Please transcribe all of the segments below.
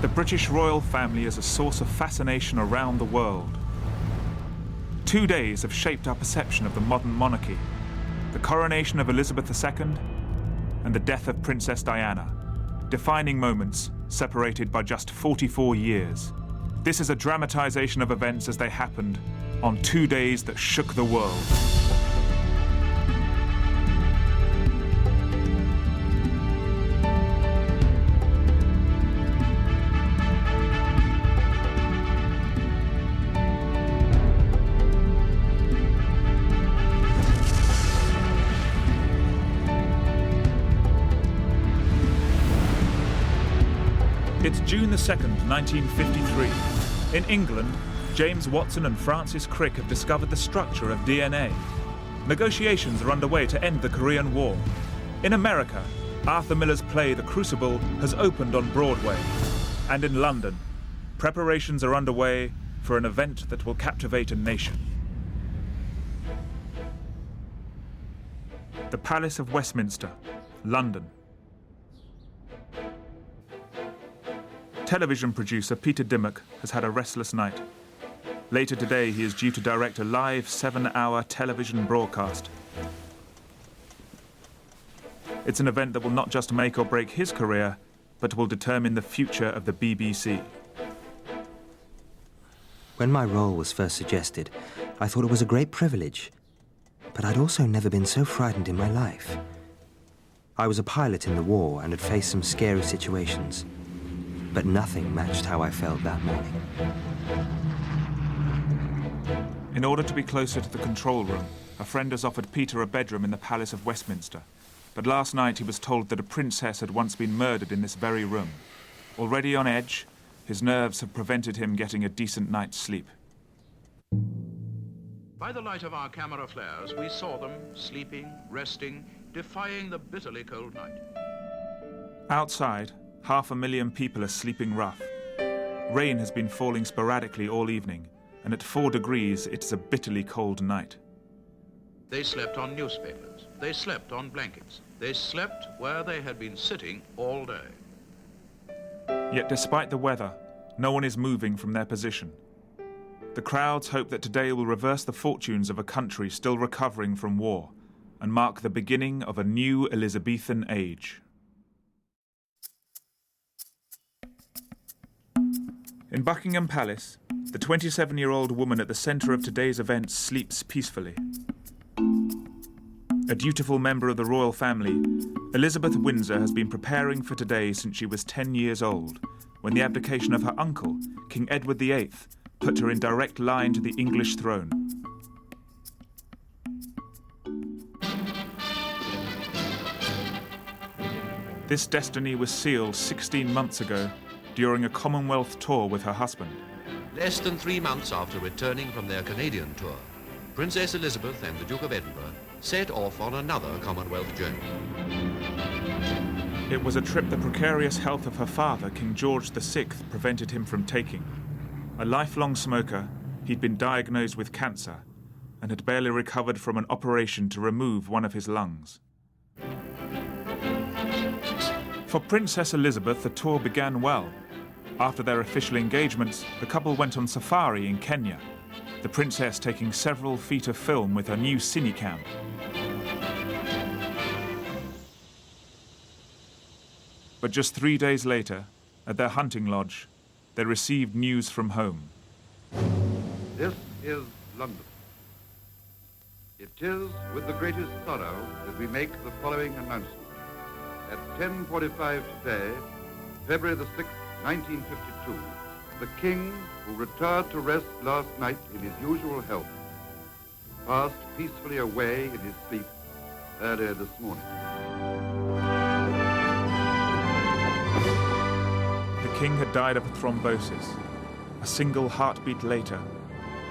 The British royal family is a source of fascination around the world. 2 days have shaped our perception of the modern monarchy: the coronation of Elizabeth II and the death of Princess Diana, defining moments separated by just 44 years. This is a dramatization of events as they happened on 2 days that shook the world. It's June the 2nd, 1953. In England, James Watson and Francis Crick have discovered the structure of DNA. Negotiations are underway to end the Korean War. In America, Arthur Miller's play The Crucible has opened on Broadway. And in London, preparations are underway for an event that will captivate a nation. The Palace of Westminster, London. Television producer Peter Dimmock has had a restless night. Later today, he is due to direct a live 7-hour television broadcast. It's an event that will not just make or break his career, but will determine the future of the BBC. When my role was first suggested, I thought it was a great privilege, but I'd also never been so frightened in my life. I was a pilot in the war and had faced some scary situations, but nothing matched how I felt that morning. In order to be closer to the control room, a friend has offered Peter a bedroom in the Palace of Westminster. But last night he was told that a princess had once been murdered in this very room. Already on edge, his nerves have prevented him getting a decent night's sleep. By the light of our camera flares, we saw them sleeping, resting, defying the bitterly cold night. Outside, 500,000 people are sleeping rough. Rain has been falling sporadically all evening, and at 4 degrees, it's a bitterly cold night. They slept on newspapers. They slept on blankets. They slept where they had been sitting all day. Yet despite the weather, no one is moving from their position. The crowds hope that today will reverse the fortunes of a country still recovering from war and mark the beginning of a new Elizabethan age. In Buckingham Palace, the 27-year-old woman at the centre of today's event sleeps peacefully. A dutiful member of the royal family, Elizabeth Windsor has been preparing for today since she was 10 years old, when the abdication of her uncle, King Edward VIII, put her in direct line to the English throne. This destiny was sealed 16 months ago during a Commonwealth tour with her husband. Less than 3 months after returning from their Canadian tour, Princess Elizabeth and the Duke of Edinburgh set off on another Commonwealth journey. It was a trip the precarious health of her father, King George VI, prevented him from taking. A lifelong smoker, he'd been diagnosed with cancer and had barely recovered from an operation to remove one of his lungs. For Princess Elizabeth, the tour began well. After their official engagements, the couple went on safari in Kenya, the princess taking several feet of film with her new Cinecam. But just 3 days later, at their hunting lodge, they received news from home. This is London. It is with the greatest sorrow that we make the following announcement. At 10:45 today, February the 6th, 1952, the King, who retired to rest last night in his usual health, passed peacefully away in his sleep earlier this morning. The King had died of thrombosis. A single heartbeat later,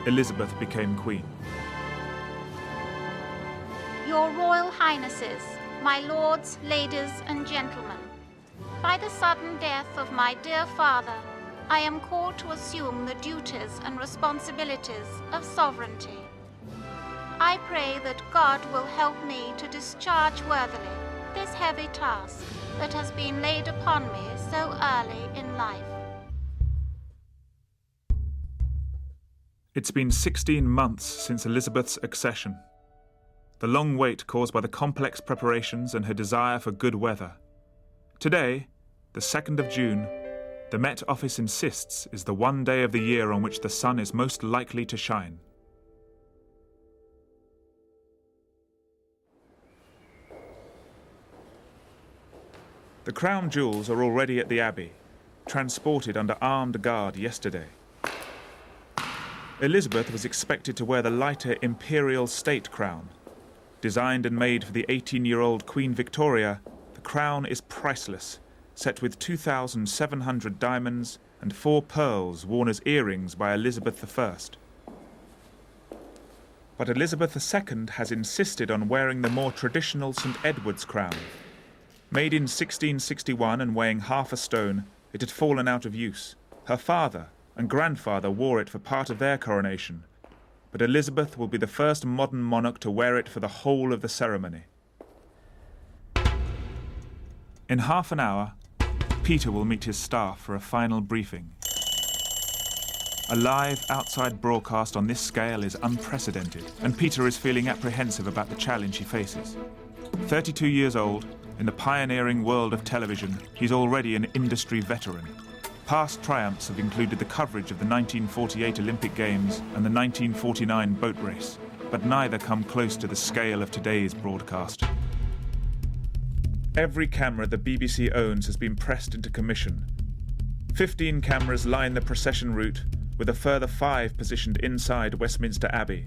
Elizabeth became Queen. Your Royal Highnesses, my lords, ladies, and gentlemen, by the sudden death of my dear father, I am called to assume the duties and responsibilities of sovereignty. I pray that God will help me to discharge worthily this heavy task that has been laid upon me so early in life. It's been 16 months since Elizabeth's accession. The long wait caused by the complex preparations and her desire for good weather. Today, the 2nd of June, the Met Office insists is the one day of the year on which the sun is most likely to shine. The crown jewels are already at the Abbey, transported under armed guard yesterday. Elizabeth was expected to wear the lighter imperial state crown. Designed and made for the 18-year-old Queen Victoria, the crown is priceless, set with 2,700 diamonds and 4 pearls worn as earrings by Elizabeth I. But Elizabeth II has insisted on wearing the more traditional St. Edward's crown. Made in 1661 and weighing half a stone, it had fallen out of use. Her father and grandfather wore it for part of their coronation, but Elizabeth will be the first modern monarch to wear it for the whole of the ceremony. In half an hour, Peter will meet his staff for a final briefing. A live outside broadcast on this scale is unprecedented, and Peter is feeling apprehensive about the challenge he faces. 32 years old, in the pioneering world of television, he's already an industry veteran. Past triumphs have included the coverage of the 1948 Olympic Games and the 1949 boat race, but neither come close to the scale of today's broadcast. Every camera the BBC owns has been pressed into commission. 15 cameras line the procession route, with a further 5 positioned inside Westminster Abbey.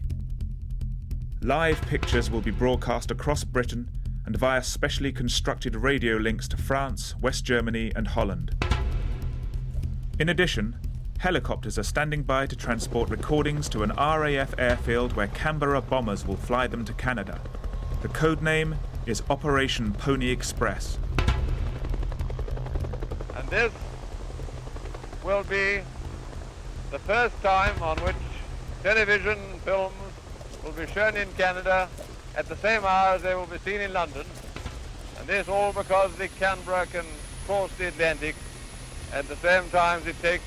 Live pictures will be broadcast across Britain and via specially constructed radio links to France, West Germany and Holland. In addition, helicopters are standing by to transport recordings to an RAF airfield where Canberra bombers will fly them to Canada. The code name is Operation Pony Express. And this will be the first time on which television films will be shown in Canada at the same hour as they will be seen in London. And this all because the Canberra can cross the Atlantic at the same time it takes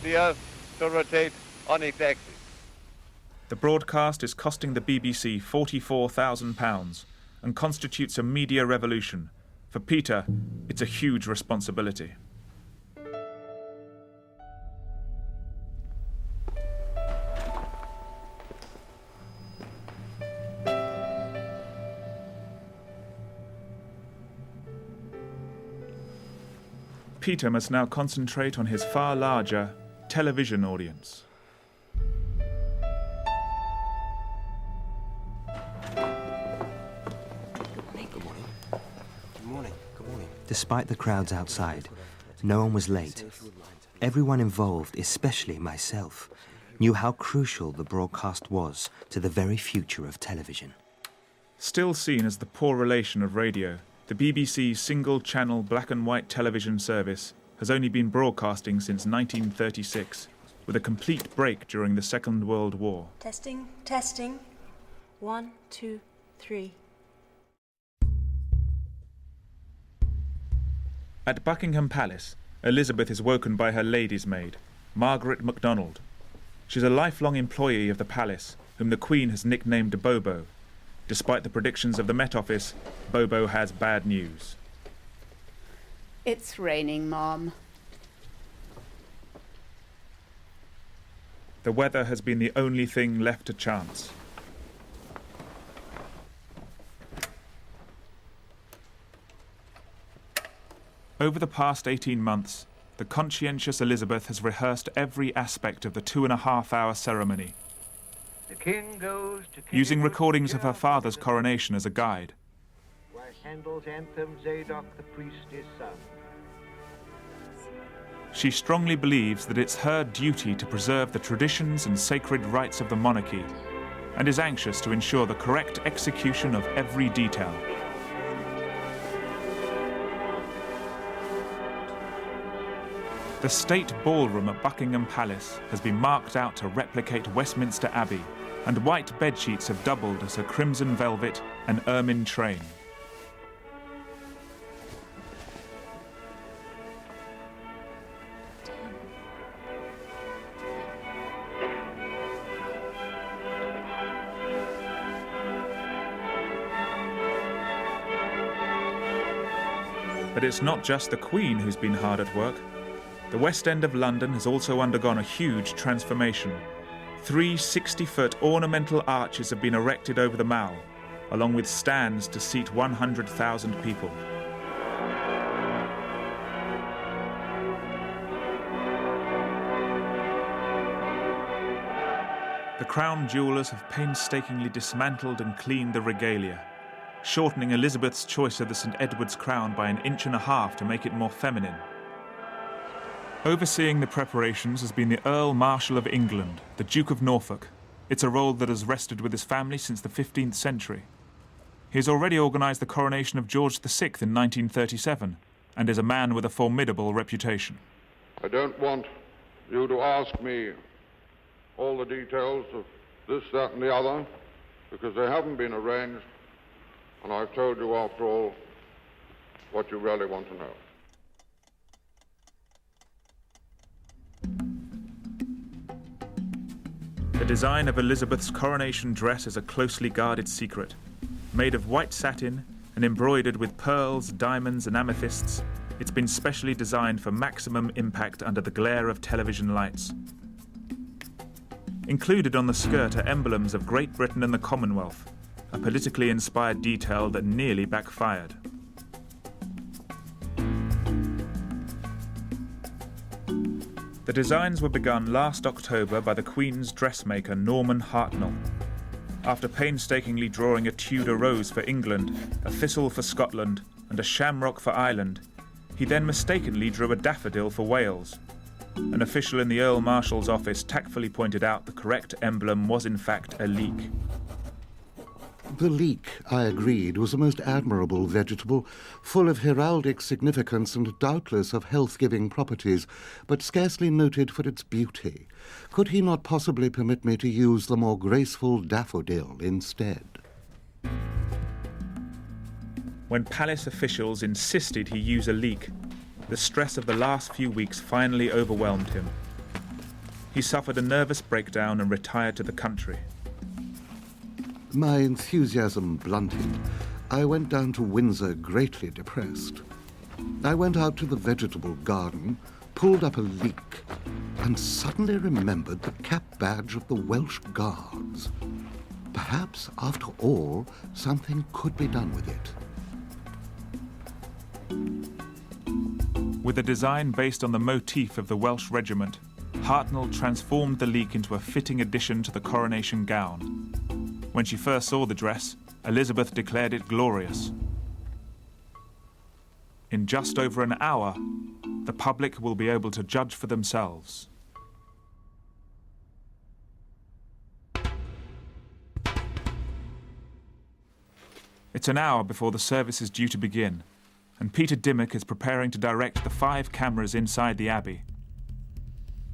the Earth to rotate on its axis. The broadcast is costing the BBC £44,000 and constitutes a media revolution. For Peter, it's a huge responsibility. Peter must now concentrate on his far larger television audience. Despite the crowds outside, no one was late. Everyone involved, especially myself, knew how crucial the broadcast was to the very future of television. Still seen as the poor relation of radio, the BBC's single-channel black-and-white television service has only been broadcasting since 1936, with a complete break during the Second World War. Testing, testing. 1, 2, 3. At Buckingham Palace, Elizabeth is woken by her lady's maid, Margaret MacDonald. She's a lifelong employee of the palace, whom the Queen has nicknamed Bobo. Despite the predictions of the Met Office, Bobo has bad news. It's raining, Mom. The weather has been the only thing left to chance. Over the past 18 months, the conscientious Elizabeth has rehearsed every aspect of the 2.5-hour ceremony, The king goes to using recordings of her father's coronation as a guide. Where Handel's anthem, Zadok the priest is sung. She strongly believes that it's her duty to preserve the traditions and sacred rights of the monarchy, and is anxious to ensure the correct execution of every detail. The state ballroom at Buckingham Palace has been marked out to replicate Westminster Abbey, and white bedsheets have doubled as her crimson velvet and ermine train. But it's not just the Queen who's been hard at work. The West End of London has also undergone a huge transformation. 3 60-foot ornamental arches have been erected over the Mall, along with stands to seat 100,000 people. The Crown jewellers have painstakingly dismantled and cleaned the regalia, shortening Elizabeth's choice of the St Edward's crown by 1.5 inches to make it more feminine. Overseeing the preparations has been the Earl Marshal of England, the Duke of Norfolk. It's a role that has rested with his family since the 15th century. He has already organised the coronation of George VI in 1937 and is a man with a formidable reputation. I don't want you to ask me all the details of this, that, and the other, because they haven't been arranged, and I've told you, after all, what you really want to know. The design of Elizabeth's coronation dress is a closely guarded secret. Made of white satin and embroidered with pearls, diamonds, and amethysts, it's been specially designed for maximum impact under the glare of television lights. Included on the skirt are emblems of Great Britain and the Commonwealth, a politically inspired detail that nearly backfired. The designs were begun last October by the Queen's dressmaker Norman Hartnell. After painstakingly drawing a Tudor rose for England, a thistle for Scotland, and a shamrock for Ireland, he then mistakenly drew a daffodil for Wales. An official in the Earl Marshal's office tactfully pointed out the correct emblem was in fact a leek. The leek, I agreed, was a most admirable vegetable, full of heraldic significance and doubtless of health-giving properties, but scarcely noted for its beauty. Could he not possibly permit me to use the more graceful daffodil instead? When palace officials insisted he use a leek, the stress of the last few weeks finally overwhelmed him. He suffered a nervous breakdown and retired to the country. My enthusiasm blunted. I went down to Windsor greatly depressed. I went out to the vegetable garden, pulled up a leek, and suddenly remembered the cap badge of the Welsh Guards. Perhaps, after all, something could be done with it. With a design based on the motif of the Welsh regiment, Hartnell transformed the leek into a fitting addition to the coronation gown. When she first saw the dress, Elizabeth declared it glorious. In just over an hour, the public will be able to judge for themselves. It's an hour before the service is due to begin, and Peter Dimmock is preparing to direct the 5 cameras inside the Abbey.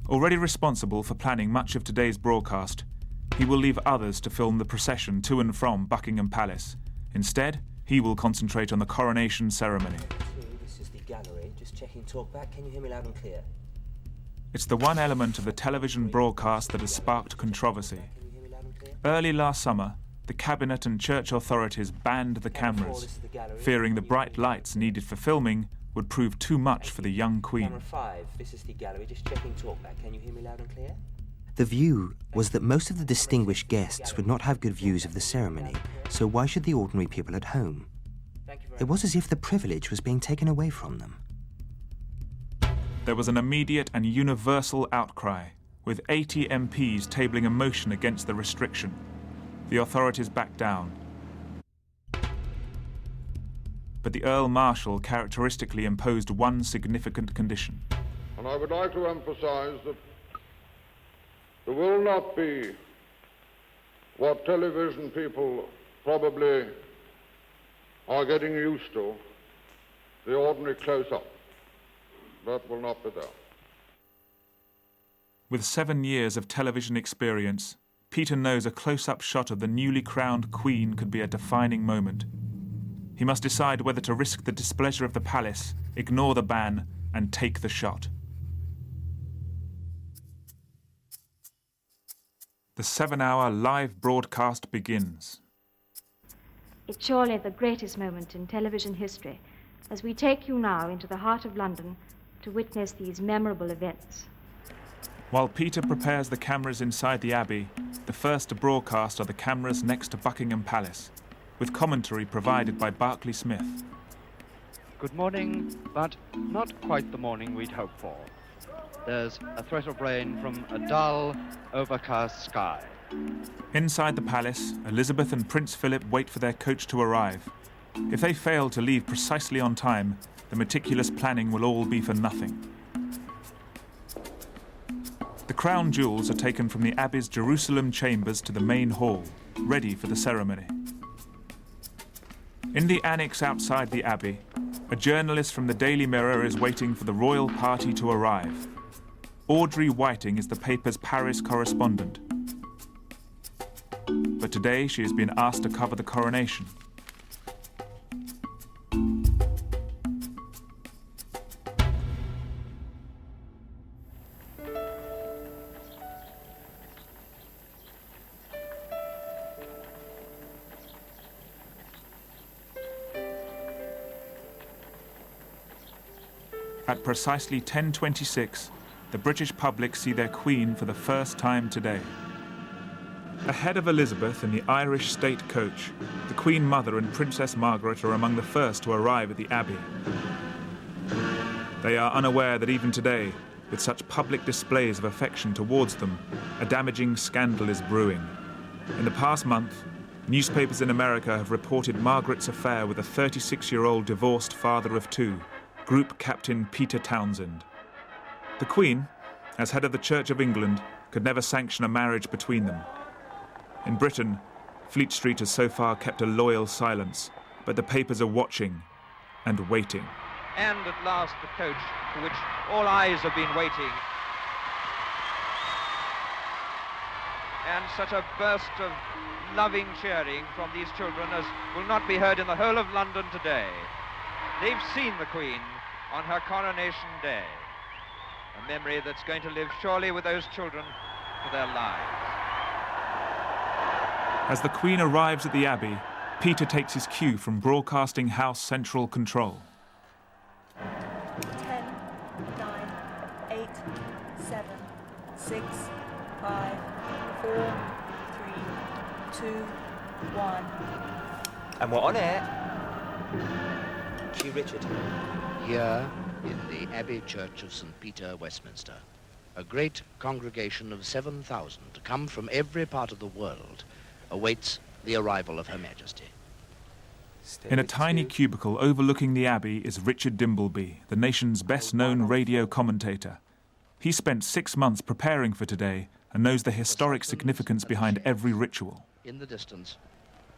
Already responsible for planning much of today's broadcast, he will leave others to film the procession to and from Buckingham Palace. Instead, he will concentrate on the coronation ceremony. This is the gallery. Just checking talkback. Can you hear me loud and clear? It's the one element of the television broadcast that has sparked controversy. Early last summer, the cabinet and church authorities banned the cameras, fearing the bright lights needed for filming would prove too much for the young Queen. Camera 5, this is the gallery. Just checking talkback. Can you hear me loud and clear? The view was that most of the distinguished guests would not have good views of the ceremony, so why should the ordinary people at home? It was as if the privilege was being taken away from them. There was an immediate and universal outcry, with 80 MPs tabling a motion against the restriction. The authorities backed down. But the Earl Marshal characteristically imposed one significant condition. And I would like to emphasize that there will not be what television people probably are getting used to, the ordinary close-up. That will not be there. With 7 years of television experience, Peter knows a close-up shot of the newly crowned Queen could be a defining moment. He must decide whether to risk the displeasure of the palace, ignore the ban, and take the shot. The 7-hour live broadcast begins. It's surely the greatest moment in television history, as we take you now into the heart of London to witness these memorable events. While Peter prepares the cameras inside the Abbey, the first to broadcast are the cameras next to Buckingham Palace, with commentary provided by Barclay Smith. Good morning, but not quite the morning we'd hoped for. There's a threat of rain from a dull, overcast sky. Inside the palace, Elizabeth and Prince Philip wait for their coach to arrive. If they fail to leave precisely on time, the meticulous planning will all be for nothing. The crown jewels are taken from the Abbey's Jerusalem chambers to the main hall, ready for the ceremony. In the annex outside the Abbey, a journalist from the Daily Mirror is waiting for the royal party to arrive. Audrey Whiting is the paper's Paris correspondent. But today she has been asked to cover the coronation. At precisely 10:26, the British public see their Queen for the first time today. Ahead of Elizabeth in the Irish state coach, the Queen Mother and Princess Margaret are among the first to arrive at the Abbey. They are unaware that even today, with such public displays of affection towards them, a damaging scandal is brewing. In the past month, newspapers in America have reported Margaret's affair with a 36-year-old divorced father of two, Group Captain Peter Townsend. The Queen, as head of the Church of England, could never sanction a marriage between them. In Britain, Fleet Street has so far kept a loyal silence, but the papers are watching and waiting. And at last the coach for which all eyes have been waiting. And such a burst of loving cheering from these children as will not be heard in the whole of London today. They've seen the Queen on her coronation day. A memory that's going to live surely with those children for their lives. As the Queen arrives at the Abbey, Peter takes his cue from Broadcasting House Central Control. 10, 9, 8, 7, 6, 5, 4, 3, 2, 1. And we're on air. Cue Richard. Here, in the Abbey Church of St. Peter, Westminster, a great congregation of 7,000, come from every part of the world, awaits the arrival of Her Majesty. In a tiny cubicle overlooking the Abbey is Richard Dimbleby, the nation's best-known radio commentator. He spent 6 months preparing for today and knows the historic significance behind every ritual. In the distance,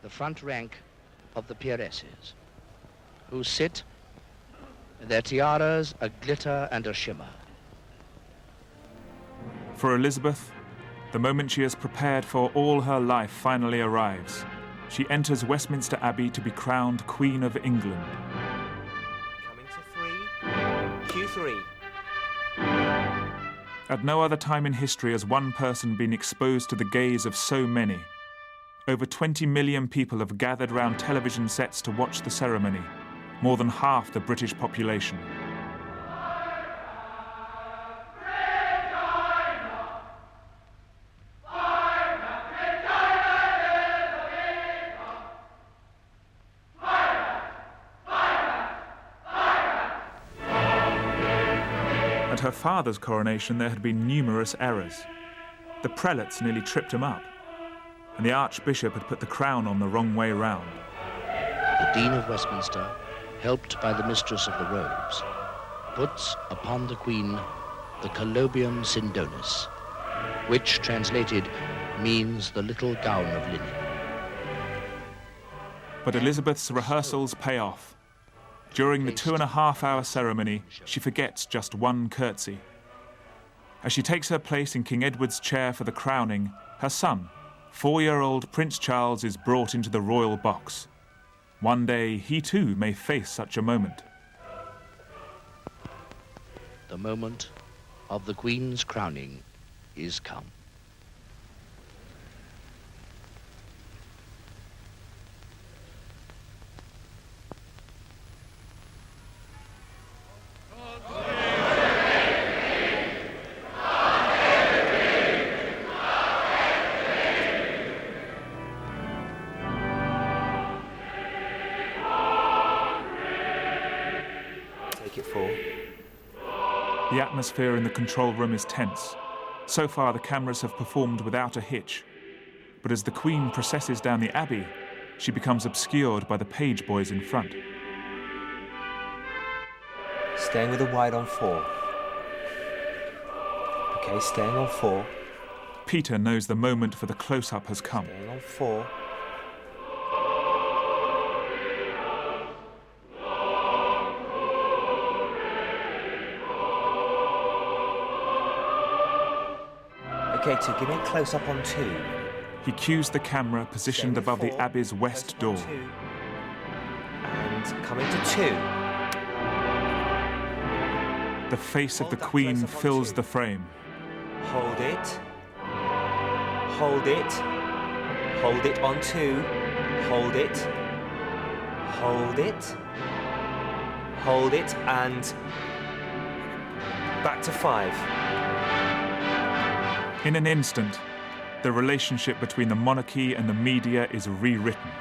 the front rank of the peeresses, who sit, their tiaras a glitter and a shimmer. For Elizabeth, the moment she has prepared for all her life finally arrives. She enters Westminster Abbey to be crowned Queen of England. Coming to 3. Cue 3. At no other time in history has one person been exposed to the gaze of so many. Over 20 million people have gathered round television sets to watch the ceremony, more than half the British population. At her father's coronation, there had been numerous errors. The prelates nearly tripped him up, and the Archbishop had put the crown on the wrong way round. The Dean of Westminster, helped by the Mistress of the Robes, puts upon the Queen the Colobium Sindonis, which, translated, means the little gown of linen. But Elizabeth's rehearsals pay off. During the 2.5-hour ceremony, she forgets just one curtsy. As she takes her place in King Edward's chair for the crowning, her son, 4-year-old Prince Charles, is brought into the royal box. One day, he too may face such a moment. The moment of the Queen's crowning is come. Make it 4. The atmosphere in the control room is tense. So far, the cameras have performed without a hitch. But as the Queen processes down the Abbey, she becomes obscured by the page boys in front. Staying with a wide on 4. Okay, staying on 4. Peter knows the moment for the close-up has come. Staying on 4. Okay, 2, give me a close-up on 2. He cues the camera positioned above the 4. Abbey's west door. Close-up on 2. And coming to 2. The face of Hold the that Queen close-up on fills 2. the frame. Hold it. Hold it. Hold it on 2. Hold it. Hold it. Hold it, and back to 5. In an instant, the relationship between the monarchy and the media is rewritten.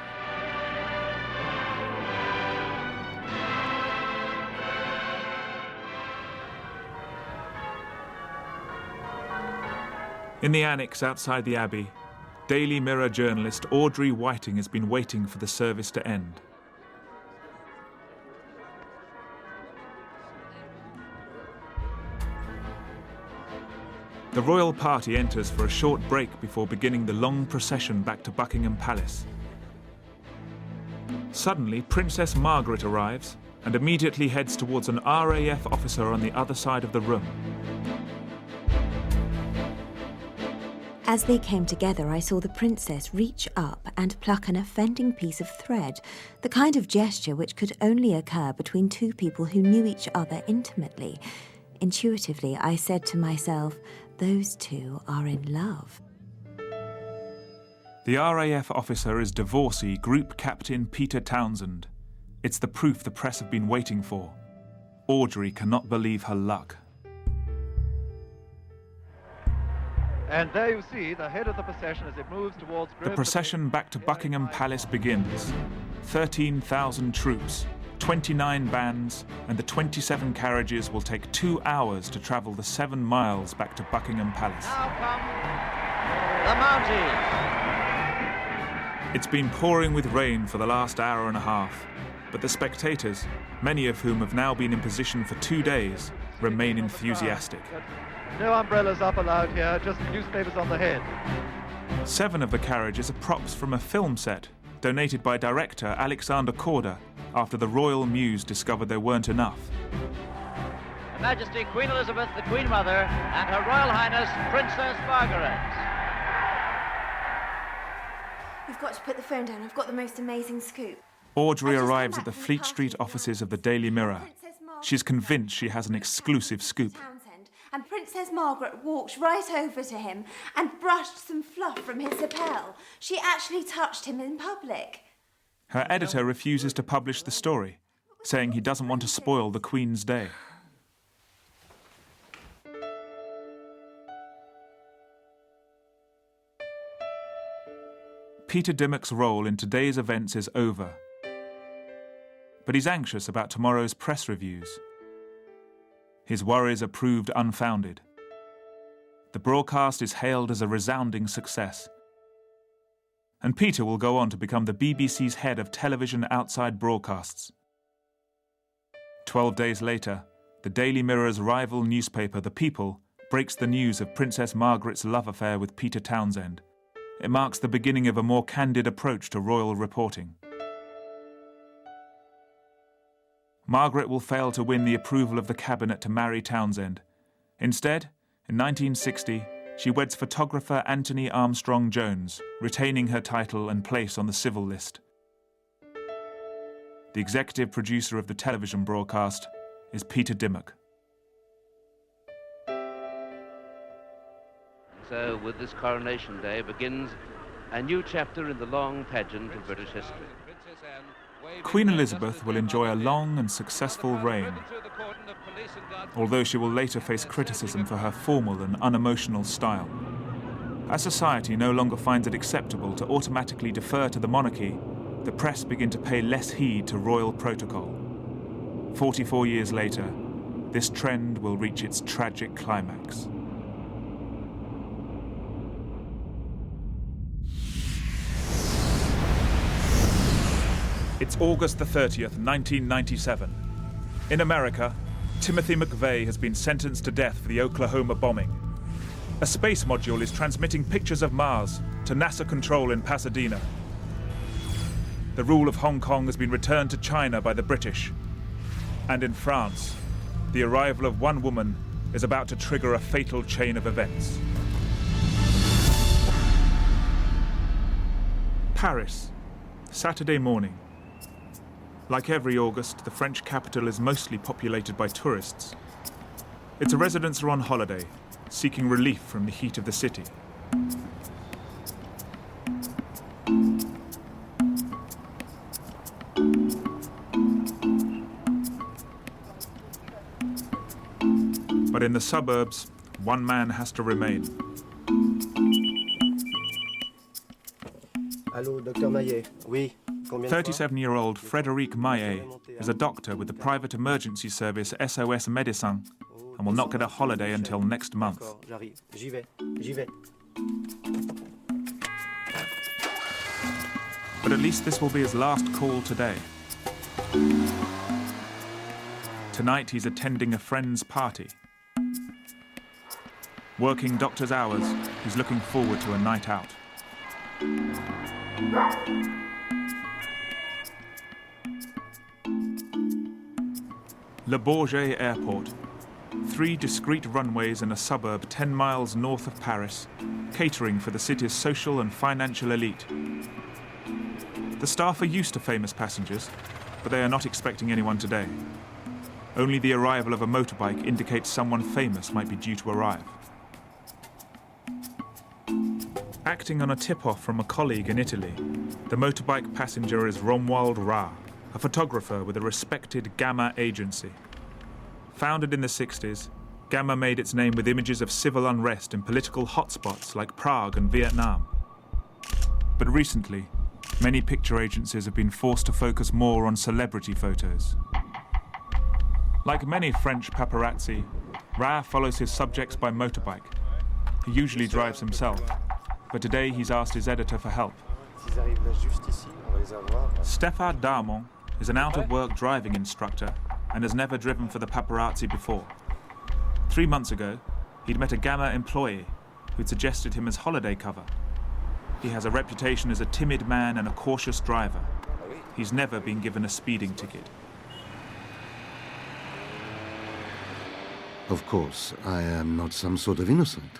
In the annex outside the Abbey, Daily Mirror journalist Audrey Whiting has been waiting for the service to end. The royal party enters for a short break before beginning the long procession back to Buckingham Palace. Suddenly, Princess Margaret arrives and immediately heads towards an RAF officer on the other side of the room. As they came together, I saw the princess reach up and pluck an offending piece of thread, the kind of gesture which could only occur between two people who knew each other intimately. Intuitively, I said to myself, those two are in love. The RAF officer is divorcee Group Captain Peter Townsend. It's the proof the press have been waiting for. Audrey cannot believe her luck. And there you see the head of the procession as it moves towards... The procession back to Buckingham Palace begins. 13,000 troops, 29 bands, and the 27 carriages will take 2 hours to travel the 7 miles back to Buckingham Palace. Now come the Mounties. It's been pouring with rain for the last hour and a half, but the spectators, many of whom have now been in position for 2 days, remain enthusiastic. No umbrellas up allowed here, just newspapers on the head. 7 of the carriages are props from a film set donated by director Alexander Korda after the Royal Muse discovered there weren't enough. Her Majesty Queen Elizabeth, the Queen Mother, and Her Royal Highness Princess Margaret. You've got to put the phone down. I've got the most amazing scoop. Audrey I've just arrives come at the back from Fleet the Street party. offices of the Daily Mirror. Princess Margaret- She's convinced she has an exclusive scoop. Townsend, and Princess Margaret walked right over to him and brushed some fluff from his lapel. She actually touched him in public. Her editor refuses to publish the story, saying he doesn't want to spoil the Queen's day. Peter Dimmock's role in today's events is over, but he's anxious about tomorrow's press reviews. His worries are proved unfounded. The broadcast is hailed as a resounding success, and Peter will go on to become the BBC's head of television outside broadcasts. 12 days later, the Daily Mirror's rival newspaper, The People, breaks the news of Princess Margaret's love affair with Peter Townsend. It marks the beginning of a more candid approach to royal reporting. Margaret will fail to win the approval of the cabinet to marry Townsend. Instead, in 1960, she weds photographer Anthony Armstrong Jones, retaining her title and place on the civil list. The executive producer of the television broadcast is Peter Dimmock. So, with this Coronation Day begins a new chapter in the long pageant of British history. Queen Elizabeth will enjoy a long and successful reign, although she will later face criticism for her formal and unemotional style. As society no longer finds it acceptable to automatically defer to the monarchy, the press begin to pay less heed to royal protocol. 44 years later, this trend will reach its tragic climax. It's August the 30th, 1997. In America, Timothy McVeigh has been sentenced to death for the Oklahoma bombing. A space module is transmitting pictures of Mars to NASA control in Pasadena. The rule of Hong Kong has been returned to China by the British. And in France, the arrival of one woman is about to trigger a fatal chain of events. Paris, Saturday morning. Like every August, the French capital is mostly populated by tourists. Its residents are on holiday, seeking relief from the heat of the city. But in the suburbs, one man has to remain. Allô, Dr. Maillet. Oui. 37-year-old Frédéric Maillet is a doctor with the private emergency service SOS Médecins and will not get a holiday until next month. J'y vais. But at least this will be his last call today. Tonight he's attending a friend's party. Working doctor's hours, he's looking forward to a night out. Le Bourget Airport. 3 discrete runways in a suburb 10 miles north of Paris, catering for the city's social and financial elite. The staff are used to famous passengers, but they are not expecting anyone today. Only the arrival of a motorbike indicates someone famous might be due to arrive. Acting on a tip-off from a colleague in Italy, the motorbike passenger is Romuald Ra, a photographer with a respected Gamma agency. Founded in the 60s, Gamma made its name with images of civil unrest in political hotspots like Prague and Vietnam. But recently, many picture agencies have been forced to focus more on celebrity photos. Like many French paparazzi, Ra follows his subjects by motorbike. He usually drives himself, but today he's asked his editor for help. Stéphane Darmon is an out-of-work driving instructor and has never driven for the paparazzi before. 3 months ago, he'd met a Gamma employee who'd suggested him as holiday cover. He has a reputation as a timid man and a cautious driver. He's never been given a speeding ticket. Of course, I am not some sort of innocent.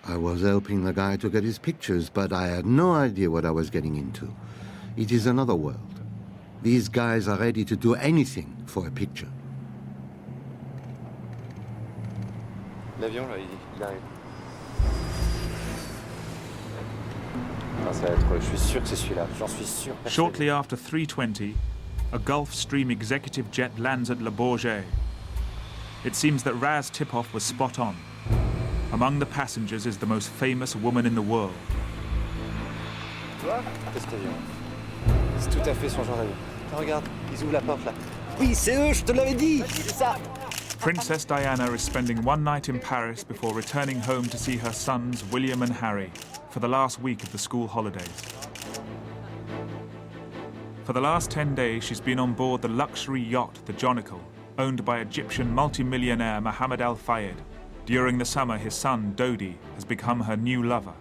I was helping the guy to get his pictures, but I had no idea what I was getting into. It is another world. These guys are ready to do anything for a picture. L'avion, là, il arrive. Ah, ça va être, je suis sûr que c'est celui-là. J'en suis sûr. Shortly after 3:20, a Gulfstream executive jet lands at Le Bourget. It seems that Ra's tip-off was spot on. Among the passengers is the most famous woman in the world. Tu vois, cet avion. C'est tout à fait son genre d'avion. Regarde, ils ouvrent la porte là. Oui, c'est eux, je te l'avais dit, c'est ça. Princess Diana is spending one night in Paris before returning home to see her sons William and Harry for the last week of the school holidays. For the last 10 days, she's been on board the luxury yacht, the Jonicle, owned by Egyptian multimillionaire Mohammed Al Fayed. During the summer, his son, Dodi, has become her new lover.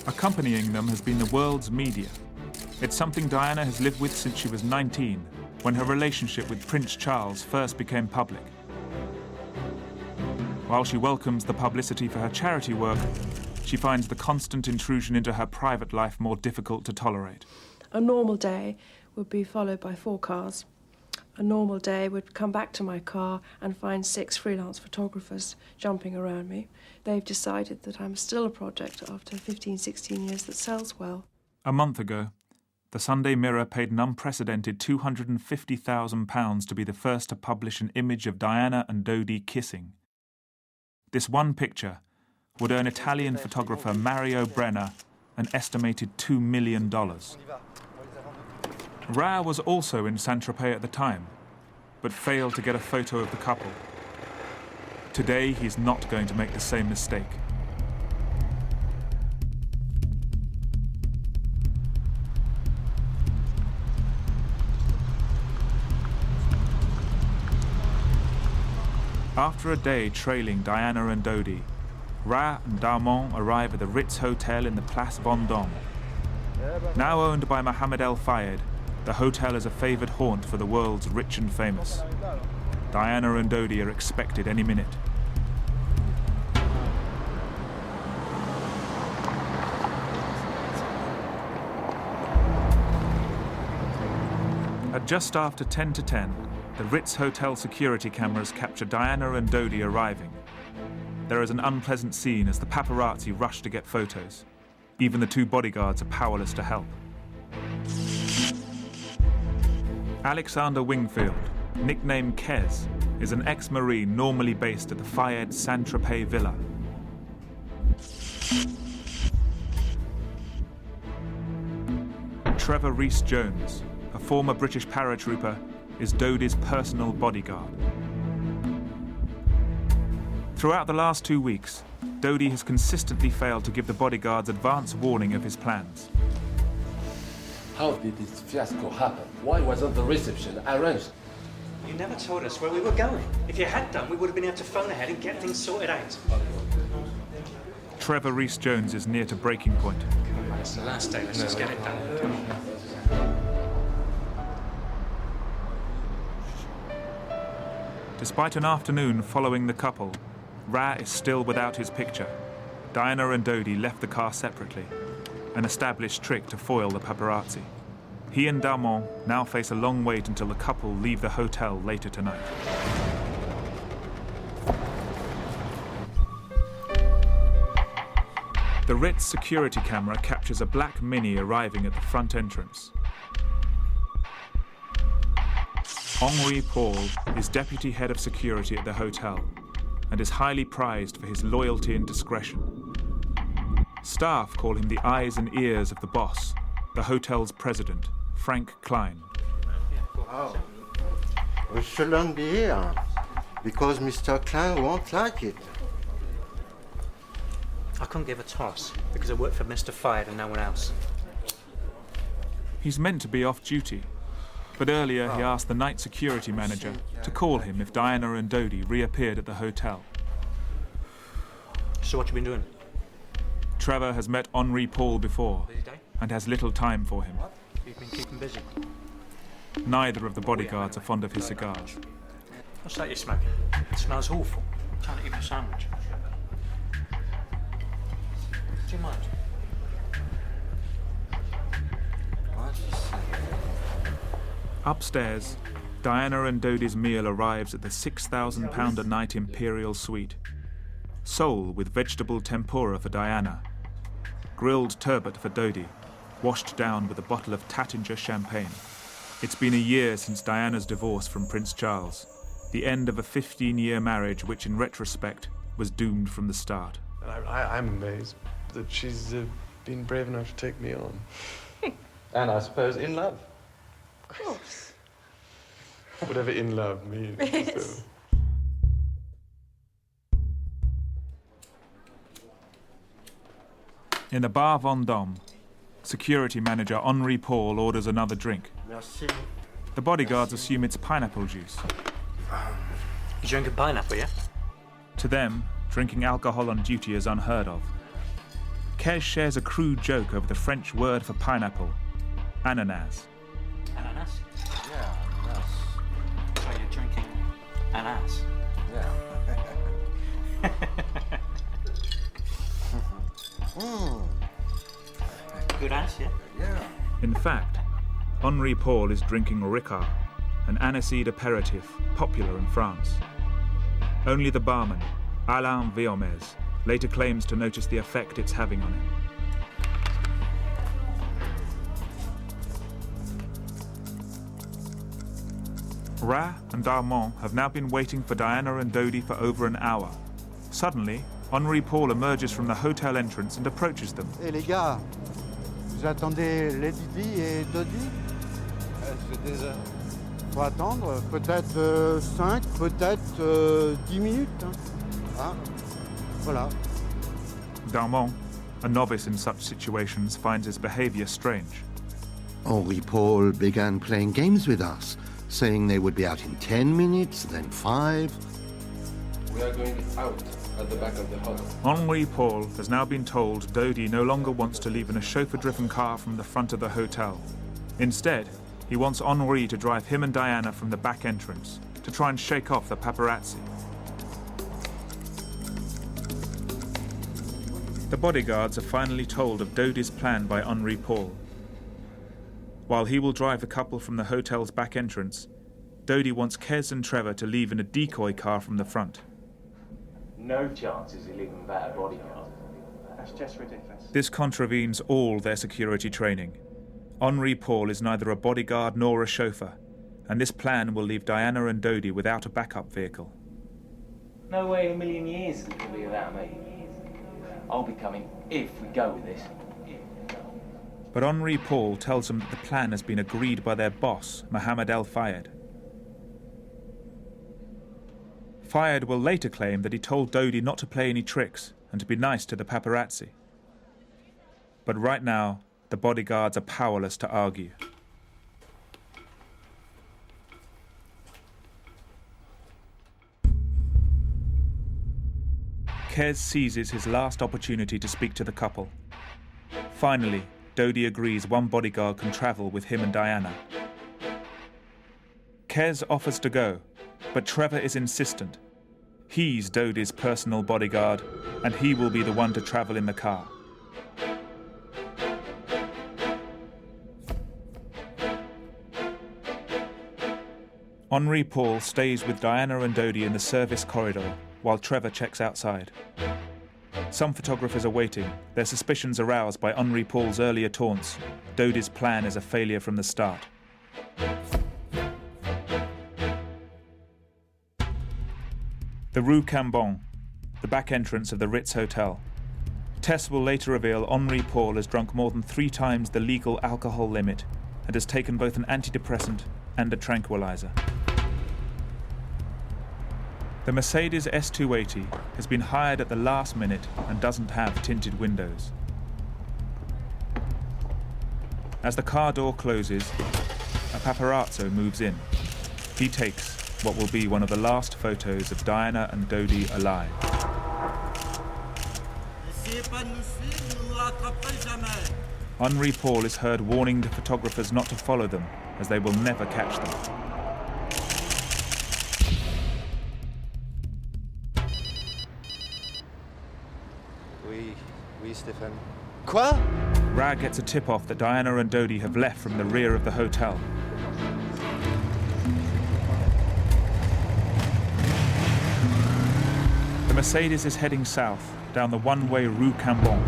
Accompanying them has been the world's media. It's something Diana has lived with since she was 19, when her relationship with Prince Charles first became public. While she welcomes the publicity for her charity work, she finds the constant intrusion into her private life more difficult to tolerate. A normal day would be followed by 4 cars. A normal day would come back to my car and find 6 freelance photographers jumping around me. They've decided that I'm still a project after 15, 16 years that sells well. A month ago, the Sunday Mirror paid an unprecedented £250,000 to be the first to publish an image of Diana and Dodi kissing. This one picture would earn Italian photographer Mario Brenner an estimated $2 million. Ra was also in Saint-Tropez at the time, but failed to get a photo of the couple. Today, he's not going to make the same mistake. After a day trailing Diana and Dodi, Ra and Darmon arrive at the Ritz Hotel in the Place Vendôme. Now owned by Mohammed El Fayed, the hotel is a favoured haunt for the world's rich and famous. Diana and Dodi are expected any minute. At just after 10 to 10, the Ritz Hotel security cameras capture Diana and Dodi arriving. There is an unpleasant scene as the paparazzi rush to get photos. Even the two bodyguards are powerless to help. Alexander Wingfield, nicknamed Kez, is an ex-Marine normally based at the Fayed Saint-Tropez villa. Trevor Rhys-Jones, a former British paratrooper, is Dodi's personal bodyguard. Throughout the last 2 weeks, Dodi has consistently failed to give the bodyguards advance warning of his plans. How did this fiasco happen? Why wasn't the reception arranged? You never told us where we were going. If you had done, we would have been able to phone ahead and get things sorted out. Trevor Rhys-Jones is near to breaking point. Come on, it's the last day. Let's just get it done. Come on. Despite an afternoon following the couple, Ra is still without his picture. Diana and Dodi left the car separately, an established trick to foil the paparazzi. He and Darmon now face a long wait until the couple leave the hotel later tonight. The Ritz security camera captures a black Mini arriving at the front entrance. Henri Paul is deputy head of security at the hotel and is highly prized for his loyalty and discretion. Staff call him the eyes and ears of the boss, the hotel's president, Frank Klein. Oh, we shouldn't be here because Mr. Klein won't like it. I couldn't give a toss because I work for Mr. Fayed and no one else. He's meant to be off duty, but earlier he asked the night security manager to call him if Diana and Dodi reappeared at the hotel. So what you been doing? Trevor has met Henri Paul before and has little time for him. You've been keeping busy. Neither of the bodyguards are fond of his cigars. What's that you're smoking? It smells awful. I'm trying to eat my sandwich. Do you mind? Upstairs, Diana and Dodi's meal arrives at the £6,000 a night Imperial Suite. Sole with vegetable tempura for Diana, grilled turbot for Dodi, washed down with a bottle of Tattinger champagne. It's been a year since Diana's divorce from Prince Charles, the end of a 15-year marriage which in retrospect was doomed from the start. I'm amazed that she's been brave enough to take me on. And I suppose in love. Of course. Whatever in love means. Yes. In the Bar Vendôme, security manager Henri Paul orders another drink. Merci. The bodyguards assume it's pineapple juice. You drinking pineapple, yeah? To them, drinking alcohol on duty is unheard of. Kez shares a crude joke over the French word for pineapple, ananas. Ananas? Yeah, ananas. So you're drinking ananas? Yeah. Good ass, yeah? Yeah. In fact, Henri Paul is drinking Ricard, an aniseed aperitif popular in France. Only the barman, Alain Viomez, later claims to notice the effect it's having on him. Ra and Darmon have now been waiting for Diana and Dodi for over an hour. Suddenly, Henri Paul emerges from the hotel entrance and approaches them. Hey les gars, vous attendez Lady Di et Dodi? fait des heures. Faut attendre, peut-être 5, peut-être 10 minutes. Ah, voilà. Darmon, a novice in such situations, finds his behavior strange. Henri Paul began playing games with us, saying they would be out in 10 minutes, then 5. We are going out at the back of the hotel. Henri Paul has now been told Dodi no longer wants to leave in a chauffeur-driven car from the front of the hotel. Instead, he wants Henri to drive him and Diana from the back entrance to try and shake off the paparazzi. The bodyguards are finally told of Dodi's plan by Henri Paul. While he will drive the couple from the hotel's back entrance, Dodi wants Kez and Trevor to leave in a decoy car from the front. No chances of leaving without a bodyguard. That's just ridiculous. This contravenes all their security training. Henri Paul is neither a bodyguard nor a chauffeur, and this plan will leave Diana and Dodi without a backup vehicle. No way in a million years it will be without me. I'll be coming if we go with this. But Henri Paul tells them that the plan has been agreed by their boss, Mohammed El Fayed. Fayed will later claim that he told Dodi not to play any tricks and to be nice to the paparazzi. But right now, the bodyguards are powerless to argue. Kez seizes his last opportunity to speak to the couple. Finally, Dodi agrees one bodyguard can travel with him and Diana. Kez offers to go, but Trevor is insistent. He's Dodi's personal bodyguard, and he will be the one to travel in the car. Henri Paul stays with Diana and Dodi in the service corridor while Trevor checks outside. Some photographers are waiting, their suspicions aroused by Henri Paul's earlier taunts. Dodi's plan is a failure from the start. The Rue Cambon, the back entrance of the Ritz Hotel. Tests will later reveal Henri Paul has drunk more than 3 times the legal alcohol limit and has taken both an antidepressant and a tranquilizer. The Mercedes S280 has been hired at the last minute and doesn't have tinted windows. As the car door closes, a paparazzo moves in. He takes what will be one of the last photos of Diana and Dodi alive. Henri Paul is heard warning the photographers not to follow them, as they will never catch them. Oui, Stéphane. Quoi? Ra gets a tip-off that Diana and Dodi have left from the rear of the hotel. The Mercedes is heading south, down the one-way Rue Cambon.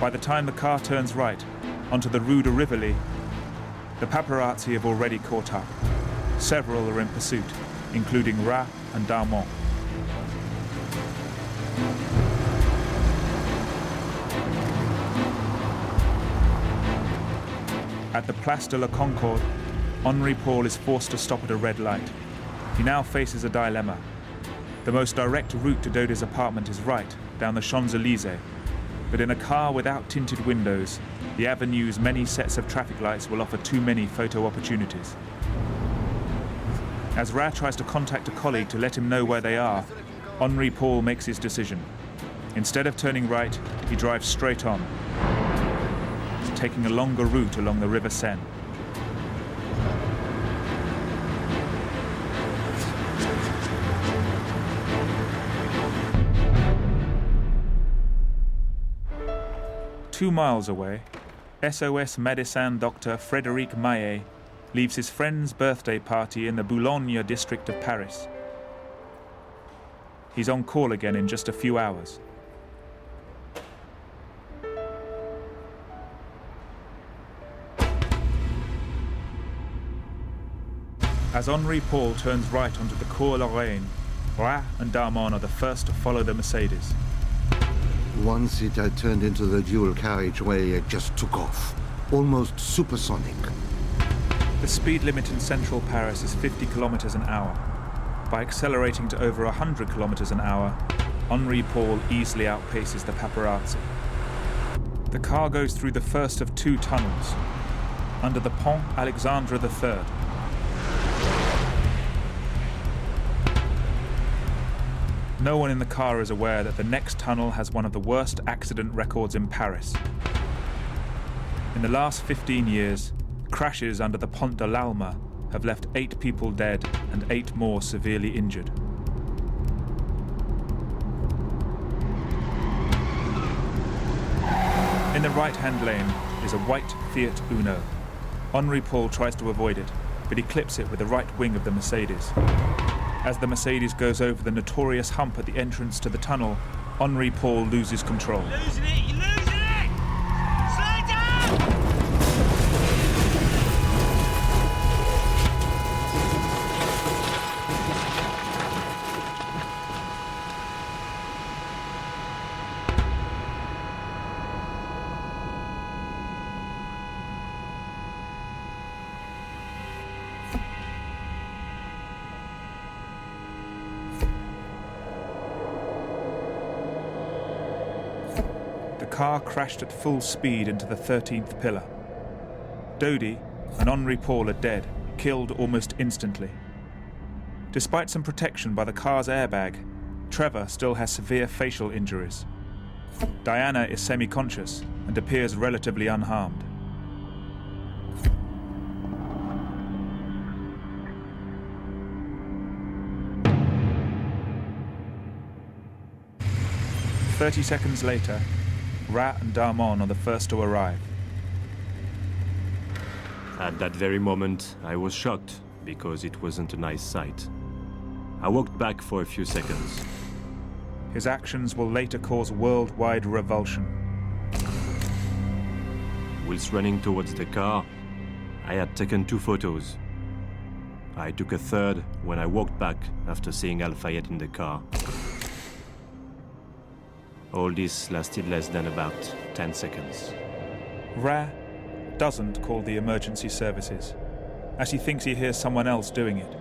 By the time the car turns right, onto the Rue de Rivoli, the paparazzi have already caught up. Several are in pursuit, including Ra and Darmon. At the Place de la Concorde, Henri Paul is forced to stop at a red light. He now faces a dilemma. The most direct route to Dodi's apartment is right, down the Champs-Élysées. But in a car without tinted windows, the avenue's many sets of traffic lights will offer too many photo opportunities. As Ra tries to contact a colleague to let him know where they are, Henri Paul makes his decision. Instead of turning right, he drives straight on, taking a longer route along the River Seine. Two miles away, SOS Médecin Dr. Frédéric Maillet leaves his friend's birthday party in the Boulogne district of Paris. He's on call again in just a few hours. As Henri Paul turns right onto the Cours Lorraine, Ra and Darmon are the first to follow the Mercedes. Once it had turned into the dual carriageway, it just took off, almost supersonic. The speed limit in central Paris is 50 kilometers an hour. By accelerating to over 100 kilometers an hour, Henri Paul easily outpaces the paparazzi. The car goes through the first of two tunnels, under the Pont Alexandre III. No one in the car is aware that the next tunnel has one of the worst accident records in Paris. In the last 15 years, crashes under the Pont de l'Alma have left 8 people dead and 8 more severely injured. In the right-hand lane is a white Fiat Uno. Henri Paul tries to avoid it, but he clips it with the right wing of the Mercedes. As the Mercedes goes over the notorious hump at the entrance to the tunnel, Henri Paul loses control. Losing it! You're losing it! Slow down! The car crashed at full speed into the 13th pillar. Dodi and Henri Paul are dead, killed almost instantly. Despite some protection by the car's airbag, Trevor still has severe facial injuries. Diana is semi-conscious and appears relatively unharmed. "30 seconds later, Rat and Darmon are the first to arrive. At that very moment, I was shocked because it wasn't a nice sight. I walked back for a few seconds. His actions will later cause worldwide revulsion. Whilst running towards the car, I had taken 2 photos. I took a third when I walked back after seeing Al-Fayed in the car. All this lasted less than about 10 seconds. Ra doesn't call the emergency services, as he thinks he hears someone else doing it.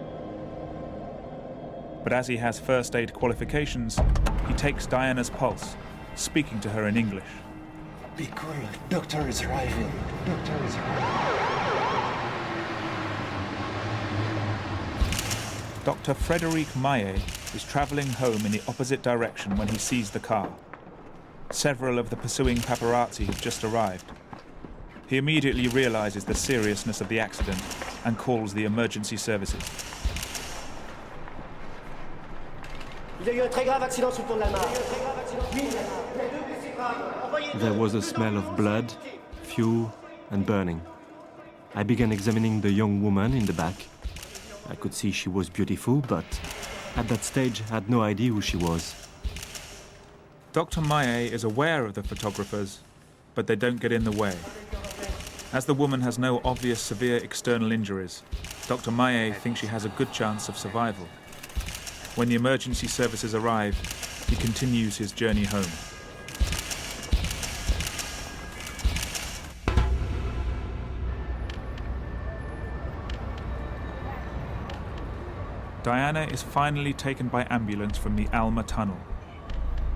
But as he has first aid qualifications, he takes Diana's pulse, speaking to her in English. Be cool, doctor is arriving. Doctor is arriving. Dr. Frédéric Maillet is travelling home in the opposite direction when he sees the car. Several of the pursuing paparazzi have just arrived. He immediately realizes the seriousness of the accident and calls the emergency services. There was a smell of blood, fuel, and burning. I began examining the young woman in the back. I could see she was beautiful, but at that stage I had no idea who she was. Dr. Maillet is aware of the photographers, but they don't get in the way. As the woman has no obvious severe external injuries, Dr. Maillet thinks she has a good chance of survival. When the emergency services arrive, he continues his journey home. Diana is finally taken by ambulance from the Alma tunnel.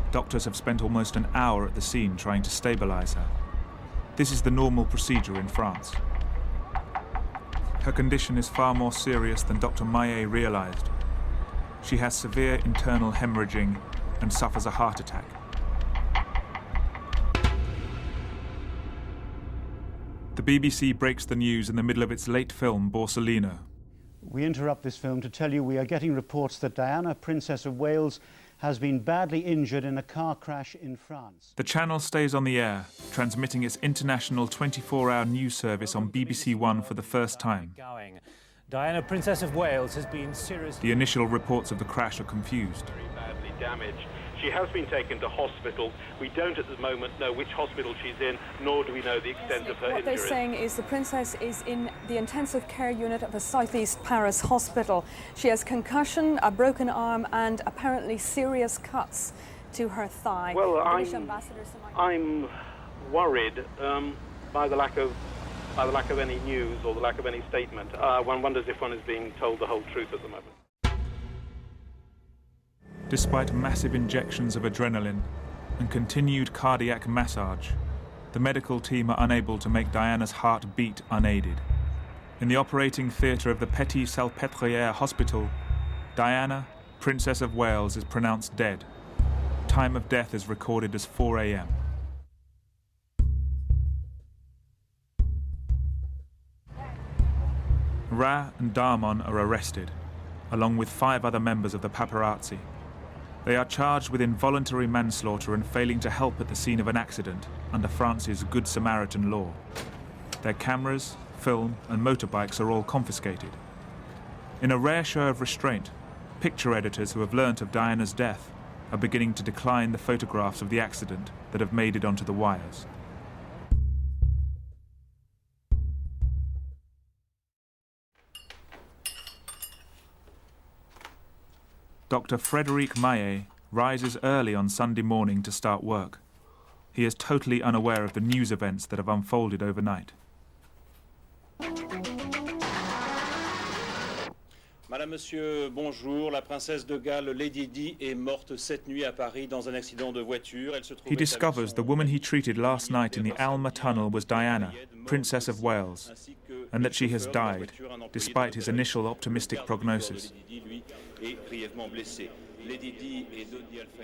Doctors have spent almost an hour at the scene trying to stabilize her. This is the normal procedure in France. Her condition is far more serious than Dr. Maillet realized. She has severe internal hemorrhaging and suffers a heart attack. The BBC breaks the news in the middle of its late film, Borsellino. We interrupt this film to tell you we are getting reports that Diana, Princess of Wales, has been badly injured in a car crash in France. The channel stays on the air, transmitting its international 24-hour news service on BBC One for the first time. Diana, Princess of Wales, has been seriously... The initial reports of the crash are confused. Very badly damaged. She has been taken to hospital. We don't at the moment know which hospital she's in, nor do we know the extent of her What injuries. they're saying is the princess is in the intensive care unit of a southeast Paris hospital. She has concussion, a broken arm, and apparently serious cuts to her thigh. Well, I'm worried by the lack of by the lack of any news or the lack of any statement. One wonders if one is being told the whole truth at the moment. Despite massive injections of adrenaline and continued cardiac massage, the medical team are unable to make Diana's heart beat unaided. In the operating theatre of the Petit-Salpêtrière Hospital, Diana, Princess of Wales, is pronounced dead. Time of death is recorded as 4 a.m. Ra and Darmon are arrested, along with 5 other members of the paparazzi. They are charged with involuntary manslaughter and failing to help at the scene of an accident under France's Good Samaritan law. Their cameras, film, and motorbikes are all confiscated. In a rare show of restraint, picture editors who have learnt of Diana's death are beginning to decline the photographs of the accident that have made it onto the wires. Dr. Frédéric Maillet rises early on Sunday morning to start work. He is totally unaware of the news events that have unfolded overnight. Madame, Monsieur, bonjour. La princesse de Galles, Lady Di, est morte cette nuit à Paris dans un accident de voiture. Elle se trouvait. He discovers the woman he treated last night in the Alma tunnel was Diana, Princess of Wales, and that she has died, despite his initial optimistic prognosis.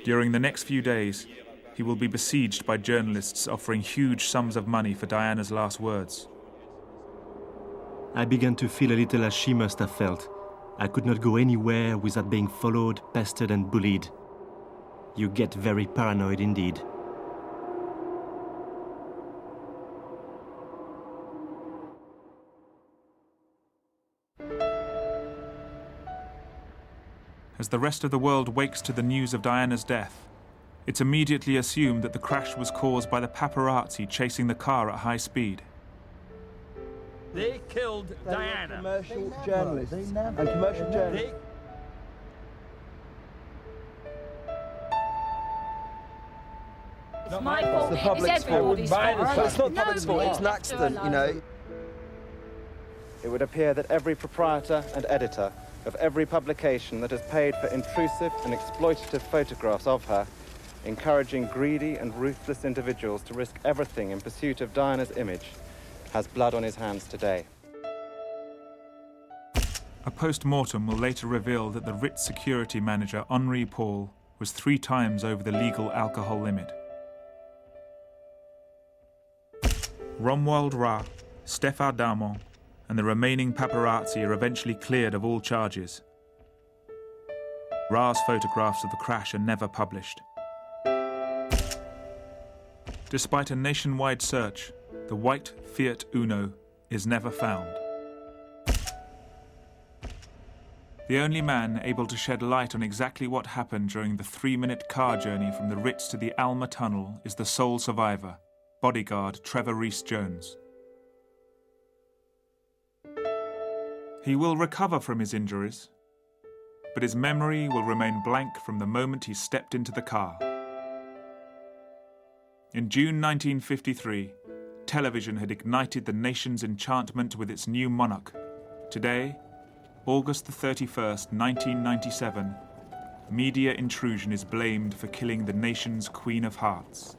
During the next few days, he will be besieged by journalists offering huge sums of money for Diana's last words. I began to feel a little as she must have felt. I could not go anywhere without being followed, pestered and bullied. You get very paranoid indeed. As the rest of the world wakes to the news of Diana's death, it's immediately assumed that the crash was caused by the paparazzi chasing the car at high speed. They killed Diana. Commercial journalists and commercial journalists. It's my fault. It's the public's fault. It's It's not the public's fault. It's an accident, you know. It would appear that every proprietor and editor of every publication that has paid for intrusive and exploitative photographs of her, encouraging greedy and ruthless individuals to risk everything in pursuit of Diana's image, has blood on his hands today. A post-mortem will later reveal that the Ritz security manager Henri Paul was 3 times over the legal alcohol limit. Romuald Ra, Stéphane Darmon, and the remaining paparazzi are eventually cleared of all charges. Ra's photographs of the crash are never published. Despite a nationwide search, the white Fiat Uno is never found. The only man able to shed light on exactly what happened during the 3-minute car journey from the Ritz to the Alma tunnel is the sole survivor, bodyguard Trevor Rees-Jones. He will recover from his injuries, but his memory will remain blank from the moment he stepped into the car. In June 1953, television had ignited the nation's enchantment with its new monarch. Today, August the 31st, 1997, media intrusion is blamed for killing the nation's Queen of Hearts.